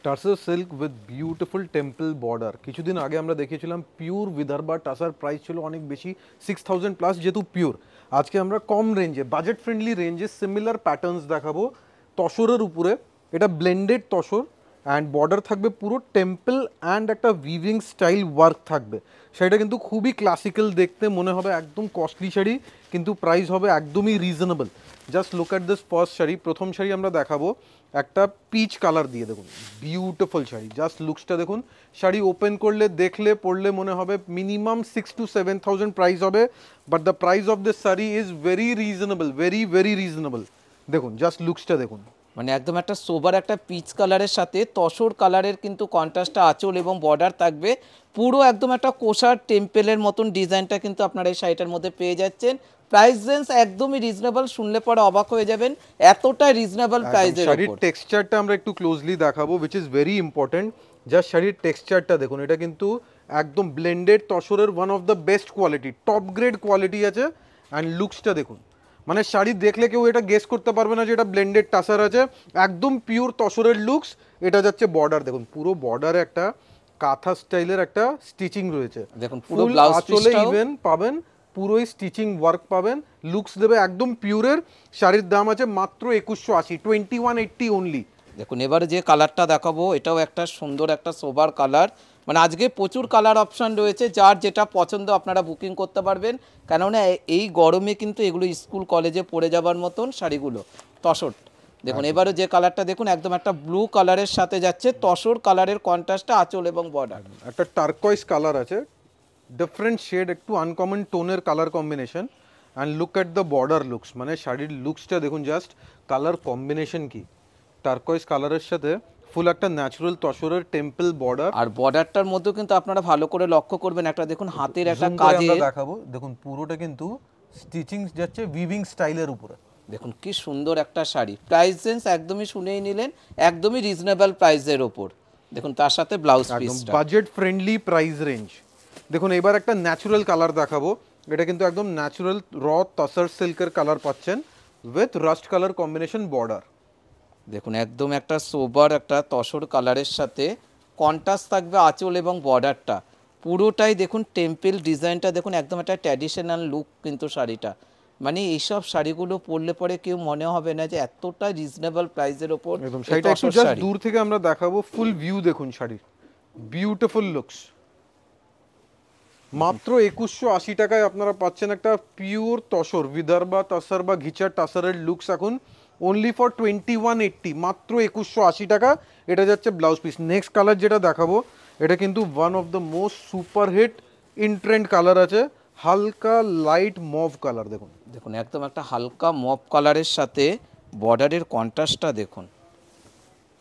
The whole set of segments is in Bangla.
টাসর silk with beautiful temple border. কিছুদিন আগে আমরা দেখিয়েছিলাম পিওর বিদর্ভা টাসার, প্রাইস ছিল অনেক বেশি 6000 প্লাস, যেহেতু পিওর। আজকে আমরা কম রেঞ্জে, বাজেট ফ্রেন্ডলি রেঞ্জে সিমিলার প্যাটার্নস দেখাবো তসরের উপরে। এটা ব্লেন্ডেড তসর অ্যান্ড বর্ডার থাকবে পুরো টেম্পল অ্যান্ড একটা উইভিং স্টাইল ওয়ার্ক থাকবে। শাড়িটা কিন্তু খুবই ক্লাসিক্যাল দেখতে, মনে হবে একদম কস্টলি শাড়ি, কিন্তু প্রাইস হবে একদমই reasonable. Just look at this first sari. প্রথম শাড়ি আমরা দেখাবো একটা পিচ কালার দিয়ে, দেখুন বিউটিফুল শাড়ি, জাস্ট লুকসটা দেখুন। শাড়ি ওপেন করলে, দেখলে, পরলে মনে হবে মিনিমাম 6,000 to 7,000 প্রাইস হবে, but the price of this sari is very reasonable, very very reasonable. দেখুন জাস্ট লুকসটা দেখুন, মানে একদম একটা সোবার একটা পিচ কালারের সাথে তসর কালারের কিন্তু কন্ট্রাস্টটা আঁচল এবং বর্ডার থাকবে। পুরো একদম একটা কোষার টেম্পেলের মতন ডিজাইনটা কিন্তু আপনারা এই শাড়িটার মধ্যে পেয়ে যাচ্ছেন। প্রাইস রেঞ্জ একদমই রিজনেবল, শুনলে পরে অবাক হয়ে যাবেন এতটা রিজনেবল প্রাইসের উপর। শাড়ির টেক্সচারটা আমরা একটু ক্লোজলি দেখাবো, which is very important. Just শাড়ির টেক্সচারটা দেখুন, এটা কিন্তু একদম ব্লেন্ডেড তসরের one of the best quality, top grade quality আছে। অ্যান্ড লুকসটা দেখুন, মানে শাড়ি দেখলে কেউ এটা গেস করতে পারবে না যে এটা ব্লেন্ডেড টাসার আছে, একদম পিওর তসরের লুকস। এটা যাচ্ছে বর্ডার, দেখুন পুরো বর্ডারে একটা কাঁথা স্টাইলের একটা স্টিচিং রয়েছে, দেখুন পুরো ব্লাউজ পিসটাও ইভেন পাবেন, পুরোই স্টিচিং ওয়ার্ক পাবেন, লুকস দেবে একদম পিওরের। শাড়ির দাম আছে মাত্র 2180, 2180 অনলি। দেখুন এবারে যে কালারটা দেখাবো এটাও একটা সুন্দর একটা সোবার কালার। মানে আজকে প্রচুর কালার অপশান রয়েছে, যার যেটা পছন্দ আপনারা বুকিং করতে পারবেন, কেননা এই গরমে কিন্তু এগুলো স্কুল কলেজে পরে যাবার মতন শাড়িগুলো তসর। দেখুন এবারে যে কালারটা দেখুন, একদম একটা ব্লু কালারের সাথে যাচ্ছে তসর কালারের কন্ট্রাস্টটা আঁচল এবং বর্ডার। একটা টার্কয়েস কালার আছে, ডিফারেন্ট শেড, একটু আনকমন টোনের colour combination. And look at the border looks, মানে শাড়ির লুকসটা দেখুন, জাস্ট কালার কম্বিনেশন কি, টার্কয়েস কালারের সাথে ফুল একটা ন্যাচারাল তসরের টেম্পল বর্ডার। আর বর্ডারটার মধ্যেও কিন্তু আপনারা ভালো করে লক্ষ্য করবেন, একটা দেখুন হাতের একটা কাজে দেখাবো, দেখুন পুরোটা কিন্তু স্টিচিং যাচ্ছে উইভিং স্টাইলের উপরে। দেখুন কি সুন্দর একটা শাড়ি। প্রাইস রেঞ্জ একদমই শুনেই নিলেন, একদমই রিজনেবল প্রাইসের ওপর। দেখুন তার সাথে ব্লাউজ পিসটা বাজেট ফ্রেন্ডলি প্রাইস রেঞ্জ। দেখুন এবার একটা ন্যাচারাল কালার দেখাবো, এটা কিন্তু একদম ন্যাচারাল র তসর সিল্কের কালার পাচ্ছেন with rushed colour combination border. দেখুন একদম একটা সোবার একটা তসর কালারের সাথে কন্ট্রাস্ট থাকবে আঁচল এবং বর্ডারটা পুরোটাই দেখুন টেম্পল ডিজাইনটা দেখুন, একদম একটা ট্র্যাডিশনাল লুক কিন্তু শাড়িটা। মানে এইসব শাড়িগুলো পরলে পরে কেউ মনে হবে না যে এতটা রিজনেবল প্রাইসের ওপর। একদম শাড়িটা একটু জাস্ট দূর থেকে আমরা দেখাবো, ফুল ভিউ দেখুন শাড়ির, বিউটিফুল লুকস। মাত্র 2180 টাকায় আপনারা পাচ্ছেন একটা পিওর তসর, বিদর্ভা তসর বা ঘিচার টাসারের লুকস এখন অনলি ফর 2180, মাত্র 2180 টাকা। এটা যাচ্ছে ব্লাউজ পিস। নেক্সট কালার যেটা দেখাবো, এটা কিন্তু one of the most super hit in trend colour আছে, হালকা লাইট মভ কালার। দেখুন দেখুন একদম একটা হালকা মভ কালারের সাথে বর্ডারের কন্ট্রাস্টটা দেখুন।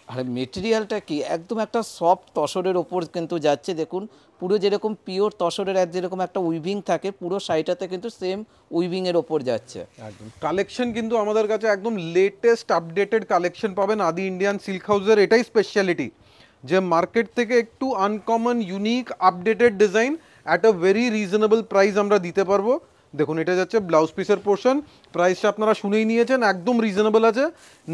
আর মেটেরিয়ালটা কি, একদম একটা সফট তসরের ওপর কিন্তু যাচ্ছে। দেখুন পুরো যেরকম পিওর তসরের যেরকম একটা উইভিং থাকে, পুরো শাড়িটাতে কিন্তু সেম উইভিংয়ের ওপর যাচ্ছে। একদম কালেকশন কিন্তু আমাদের কাছে একদম লেটেস্ট আপডেটেড কালেকশন পাবেন আদি ইন্ডিয়ান সিল্ক হাউসের। এটাই স্পেশালিটি যে মার্কেট থেকে একটু uncommon, unique, updated design at a very reasonable price আমরা দিতে পারবো। দেখুন এটা যাচ্ছে ব্লাউজ পিসের পোর্শন, প্রাইসটা আপনারা শুনেই নিয়েছেন, একদম রিজনেবল আছে।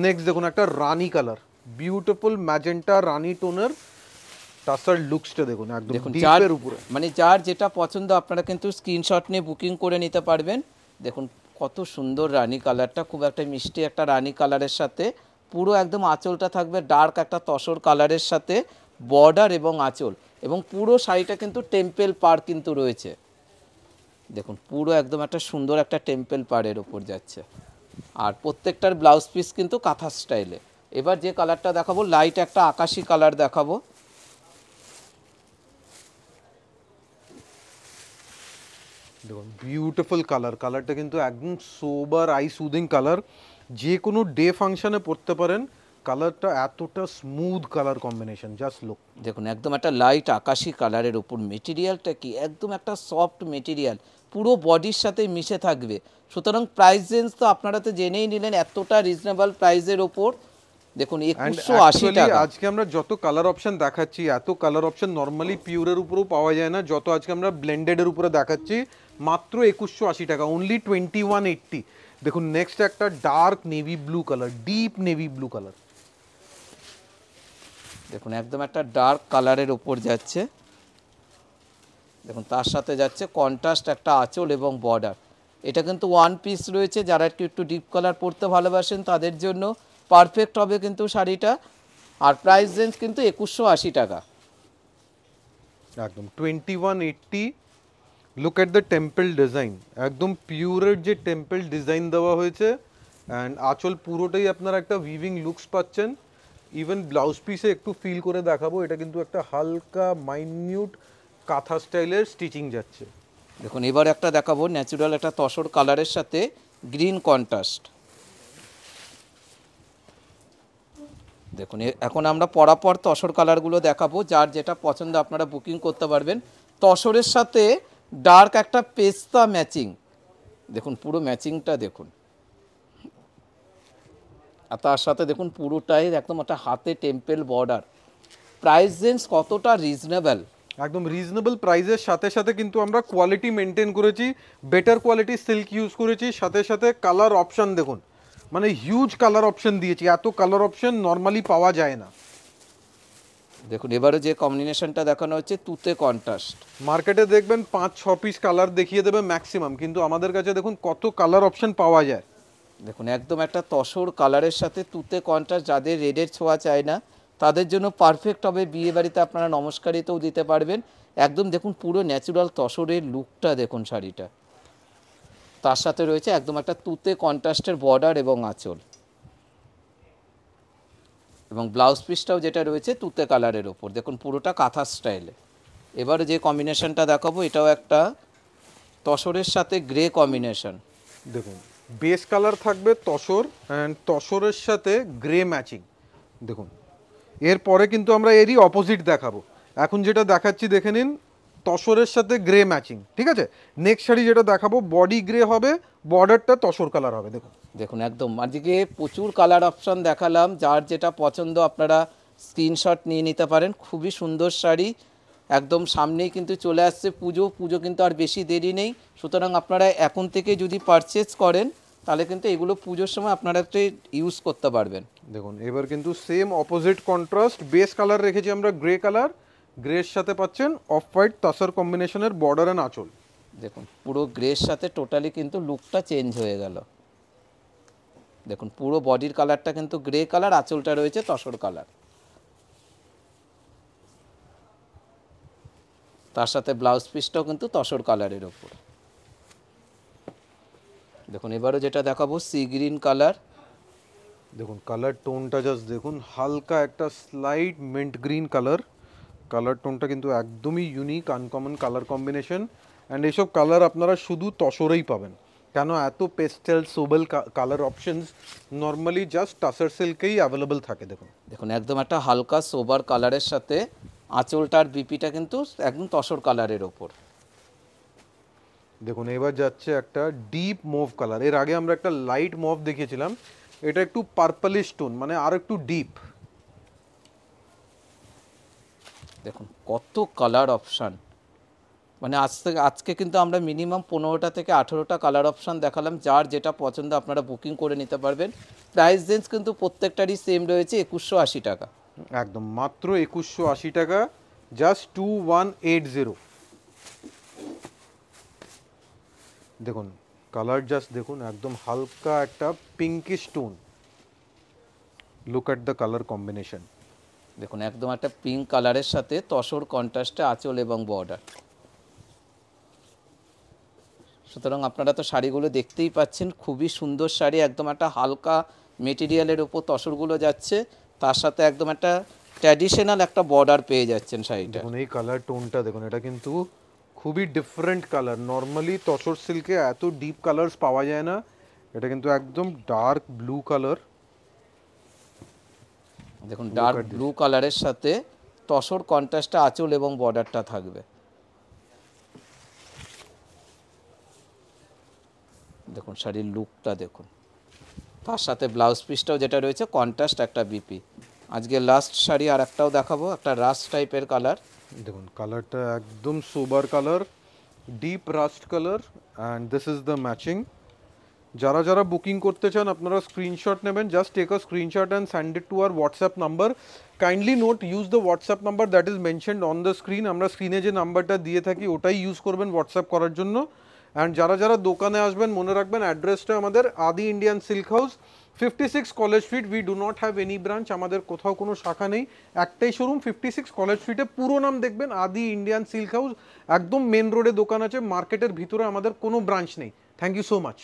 নেক্সট দেখুন একটা রানি কালার, বিউটিফুল ম্যাজেন্টা রানি টোনের টাসার লুকসটা দেখুন, একদম ডিপের উপরে। মানে যার যেটা পছন্দ আপনারা কিন্তু স্ক্রিনশট নিয়ে বুকিং করে নিতে পারবেন। দেখুন কত সুন্দর রানি কালারটা, খুব একটা মিষ্টি একটা রানি কালারের সাথে পুরো একদম আঁচলটা থাকবে ডার্ক একটা তসর কালারের সাথে বর্ডার এবং আঁচল, এবং পুরো শাড়িটা কিন্তু টেম্পল পাড় কিন্তু রয়েছে। দেখুন পুরো একদম একটা সুন্দর একটা টেম্পল পাড়ের ওপর যাচ্ছে, আর প্রত্যেকটার ব্লাউজ পিস কিন্তু কাঁথা স্টাইলে। এবার যে কালারটা দেখাবো লাইট একটা আকাশি কালার দেখাবো। দেখুন বিউটিফুল কালার, কালারটা কিন্তু একদম সোবার আই সুদিং কালার, যে কোনো ডে ফাংশনে পরতে পারেন। কালারটা এতটা smooth colour combination, just look. দেখুন একদম একটা লাইট আকাশি কালারের উপর, মেটেরিয়ালটা কি একদম একটা সফট মেটেরিয়াল, পুরো বডির সাথে মিশে থাকবে। সুতরাং প্রাইস রেঞ্জ তো আপনারা তো জেনেই নিলেন, এতটা রিজনেবল প্রাইসের ওপর। দেখুন 2180 টাকা। আজকে আমরা যত কালার অপশন দেখাচ্ছি, এত কালার অপশন নর্মালি পিওরের উপরেও পাওয়া যায় না, যত আজকে আমরা ব্লেন্ডেডের উপরে দেখাচ্ছি। মাত্র 2180 টাকা, অনলি 2180। দেখুন নেক্সট একটা dark navy blue colour, deep navy blue colour, দেখুন একদম একটা ডার্ক কালারের ওপর যাচ্ছে। দেখুন তার সাথে যাচ্ছে কন্ট্রাস্ট একটা আঁচল এবং বর্ডার। এটা কিন্তু ওয়ান পিস রয়েছে, যারা একটু ডিপ কালার পরতে ভালোবাসেন তাদের জন্য পারফেক্ট হবে কিন্তু শাড়িটা। আর প্রাইস রেঞ্জ কিন্তু 2180 টাকা। একদম 2180। Look at the temple design, একদম পিওরের যে টেম্পল ডিজাইন দেওয়া হয়েছে, অ্যান্ড আঁচল পুরোটাই আপনারা একটা উইভিং লুকস পাচ্ছেন। ইভেন ব্লাউজ পিসে একটু ফিল করে দেখাবো, এটা কিন্তু একটা হালকা মাইনিউট কাঁথা স্টাইলের স্টিচিং যাচ্ছে। দেখুন এবার একটা দেখাবো ন্যাচারাল একটা তসর কালারের সাথে গ্রিন কন্ট্রাস্ট। দেখুন এখন আমরা পরাপর তসর কালারগুলো দেখাবো, যার যেটা পছন্দ আপনারা বুকিং করতে পারবেন। তসরের সাথে ডার্ক একটা পেস্তা ম্যাচিং, দেখুন পুরো ম্যাচিংটা দেখুন। আর তার সাথে দেখুন পুরোটাই একদম একটা হাতে টেম্পল বর্ডার। প্রাইস রেঞ্জ কতটা রিজনেবল, একদম রিজনেবল প্রাইসের সাথে সাথে কিন্তু আমরা কোয়ালিটি মেনটেন করেছি, বেটার কোয়ালিটি সিল্ক ইউজ করেছি, সাথে সাথে কালার অপশন দেখুন, মানে হিউজ কালার অপশন দিয়েছি, এত কালার অপশন নর্মালি পাওয়া যায় না। দেখুন এবারে যে কম্বিনেশনটা দেখানো হচ্ছে তুতে কন্ট্রাস্ট। মার্কেটে দেখবেন 5-6 পিস কালার দেখিয়ে দেবে ম্যাক্সিমাম, কিন্তু আমাদের কাছে দেখুন কত কালার অপশন পাওয়া যায়। দেখুন একদম একটা তসর কালারের সাথে তুতে কন্ট্রাস্ট, যাদের রেডের ছোঁয়া চায় না তাদের জন্য পারফেক্ট হবে। বিয়ে বাড়িতে আপনারা নমস্কারিতেও দিতে পারবেন। একদম দেখুন পুরো ন্যাচারাল তসরের লুকটা দেখুন শাড়িটা। তার সাথে রয়েছে একদম একটা তুতে কন্ট্রাস্টের বর্ডার এবং আঁচল, এবং ব্লাউজ পিসটাও যেটা রয়েছে তুতে কালারের ওপর, দেখুন পুরোটা কাঁথা স্টাইলে। এবারে যে কম্বিনেশনটা দেখাবো এটাও একটা তসরের সাথে গ্রে কম্বিনেশন। দেখুন বেস কালার থাকবে তসর, অ্যান্ড তসরের সাথে গ্রে ম্যাচিং। দেখুন এরপরে কিন্তু আমরা এরই অপোজিট দেখাবো। এখন যেটা দেখাচ্ছি দেখে নিন, তসরের সাথে গ্রে ম্যাচিং, ঠিক আছে। নেক্সট শাড়ি যেটা দেখাবো বডি গ্রে হবে, বর্ডারটা তসর কালার হবে। দেখুন দেখুন একদম আজকে প্রচুর কালার অপশন দেখালাম, যার যেটা পছন্দ আপনারা স্ক্রিনশট নিয়ে নিতে পারেন। খুবই সুন্দর শাড়ি, একদম সামনেই কিন্তু চলে আসছে পুজো, পুজো কিন্তু আর বেশি দেরি নেই। সুতরাং আপনারা এখন থেকে যদি পারচেজ করেন তাহলে কিন্তু এগুলো পুজোর সময় আপনারা একটু ইউজ করতে পারবেন। দেখুন এবার কিন্তু same opposite contrast, base colour রেখেছি আমরা গ্রে কালার, গ্রের সাথে পাচ্ছেন অফ হোয়াইট তসর কম্বিনেশনের বর্ডার অ্যান্ড আঁচল। দেখুন পুরো গ্রের সাথে টোটালি কিন্তু লুকটা চেঞ্জ হয়ে গেল। দেখুন পুরো বডির কালারটা কিন্তু গ্রে কালার, আঁচলটা রয়েছে তসর কালার। তার সাথে ব্লাউজ পিসটাও কিন্তু তসর কালারের ওপর। দেখুন এবারে যেটা দেখাবো সি গ্রিন কালার। দেখুন কালার টোনটা জাস্ট দেখুন, হালকা একটা slight mint green colour. Colour টোনটা কিন্তু একদমই unique uncommon colour combination, and এইসব কালার আপনারা শুধু তসরেই পাবেন। কেন এত pastel sober colour options normally just tussar সিল্কেই অ্যাভেলেবল থাকে। দেখুন দেখুন একদম একটা হালকা সোবার কালারের সাথে আঁচলটার বিপিটা কিন্তু একদম তসর কালারের ওপর। দেখুন এবার যাচ্ছে একটা ডিপ মুভ কালার। এর আগে আমরা একটা লাইট মুভ দেখিয়েছিলাম, এটা একটু পার্পলিশ টোন, মানে আর একটু ডিপ। দেখুন কত কালার অপশান, মানে আজকে কিন্তু আমরা মিনিমাম 15টা থেকে 18টা কালার অপশান দেখালাম। যার যেটা পছন্দ আপনারা বুকিং করে নিতে পারবেন। প্রাইস রেঞ্জ কিন্তু প্রত্যেকটারই সেম রয়েছে 2180 টাকা। একদম মাত্র 2180 টাকা, জাস্ট 2180। দেখুন কালার জাস্ট দেখুন, একদম হালকা একটা pinkish tone. Look at the colour combination. দেখুন একদম একটা পিঙ্ক কালারের সাথে তসর কন্ট্রাস্টে আঁচল এবং বর্ডার। সুতরাং আপনারা তো শাড়িগুলো দেখতেই পাচ্ছেন, খুবই সুন্দর শাড়ি, একদম একটা হালকা মেটেরিয়ালের ওপর তসরগুলো যাচ্ছে, তার সাথে একদম একটা ট্র্যাডিশনাল একটা বর্ডার পেয়ে যাচ্ছেন শাড়িটা। দেখুন এই কালার টোনটা দেখুন, এটা কিন্তু খুবই ডিফারেন্ট কালার। নর্মালি তসর সিল্কে এত ডিপ কালার্স পাওয়া যায় না, এটা কিন্তু একদম ডার্ক ব্লু কালার। দেখুন ডার্ক ব্লু কালারের সাথে তসর কন্ট্রাস্টে আঁচল এবং বর্ডারটা থাকবে। দেখুন শাড়ির লুকটা দেখুন, তার সাথে ব্লাউজ পিসটাও যেটা রয়েছে কন্ট্রাস্ট একটা বিপি। আজকে লাস্ট শাড়ি আর একটাও দেখাবো, একটা রাস্ট টাইপের কালার। দেখুন কালারটা একদম sober colour, deep rust colour, and this is the matching. যারা যারা বুকিং করতে চান আপনারা স্ক্রিনশট নেবেন, just take a screenshot and send it to our WhatsApp number. Kindly note use the WhatsApp number that is mentioned on the screen. আমরা স্ক্রিনে যে নাম্বারটা দিয়ে থাকি ওটাই ইউজ করবেন হোয়াটসঅ্যাপ করার জন্য। অ্যান্ড যারা যারা দোকানে আসবেন মনে রাখবেন অ্যাড্রেসটা আমাদের আদি Indian silk house, 56 college street. We do not have any branch, আমাদের কোথাও কোনো শাখা নেই, একটাই শোরুম 56 কলেজ স্ট্রিটে। পুরো নাম দেখবেন আদি ইন্ডিয়ান সিল্ক হাউস, একদম মেন রোডে দোকান আছে, মার্কেটের ভিতরে আমাদের কোনো ব্রাঞ্চ নেই। Thank you so much.